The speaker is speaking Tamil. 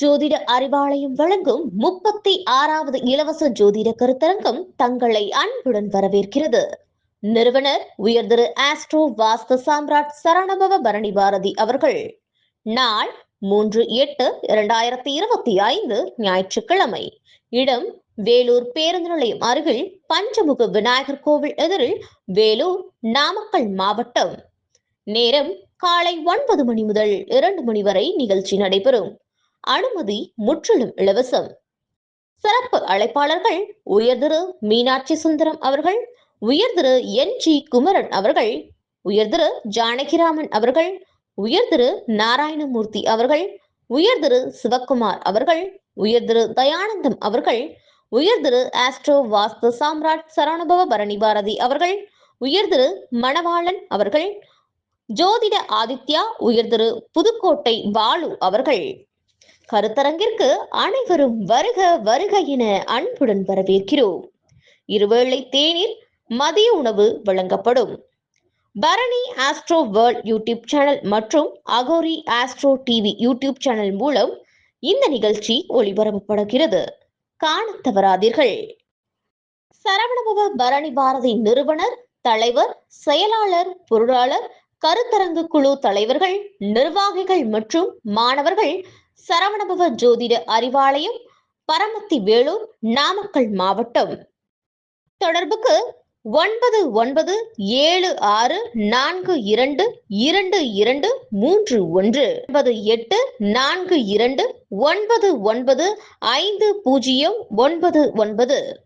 ஜோதிட அறிவாலயம் வழங்கும் 36வது இலவச ஜோதிட கருத்தரங்கம் தங்களை அன்புடன் வரவேற்கிறது. நிறுவனர் உயர் திரு ஆஸ்ட்ரோ வாஸ்து சாம்ராட் சரவணபவ பரணி பாரதி அவர்கள். நாள் 3/8/2025 ஞாயிற்றுக்கிழமை. இடம் வேலூர் பேருந்து நிலையம் அருகில் பஞ்சமுக விநாயகர் கோவில் எதிரில், வேலூர், நாமக்கல் மாவட்டம். நேரம் காலை 9 மணி முதல் 2 மணி வரை நிகழ்ச்சி நடைபெறும். அனுமதி முற்றிலும் இலவசம். சிறப்பு அழைப்பாளர்கள் உயர் திரு மீனாட்சி சுந்தரம் அவர்கள், உயர் திரு NG குமரன் அவர்கள், உயர் திரு ஜானகிராமன் அவர்கள், உயர் திரு நாராயணமூர்த்தி அவர்கள், உயர் திரு சிவக்குமார் அவர்கள், உயர் திரு தயானந்தம் அவர்கள், உயர் திரு ஆஸ்ட்ரோ வாஸ்து சாம்ராட் சரவணபவ பரணி பாரதி அவர்கள், உயர் திரு மணவாளன் அவர்கள், ஜோதிட ஆதித்யா உயர் திரு புதுக்கோட்டை பாலு அவர்கள். கருத்தரங்கிற்கு அனைவரும் வருக வருக என அன்புடன் வரவேற்கிறோம். இருவேளை தேநீர், மதிய உணவு வழங்கப்படும். Bharani astro world YouTube channel மற்றும் Aghori astro TV YouTube channel மூலம் இந்த நிகழ்ச்சி ஒளிபரப்பப்படுகிறது. காண தவறாதீர்கள். சரவணபவ பரணி பாரதி நிறுவனர், தலைவர், செயலாளர், பொருளாளர், கருத்தரங்கு குழு தலைவர்கள், நிர்வாகிகள் மற்றும் மாணவர்கள் சரவணபவ ஜோதிட அறிவாலயம், பரமத்தி, வேலூர், நாமக்கல் மாவட்டம். தொடர்புக்கு 9914222231 9842999509.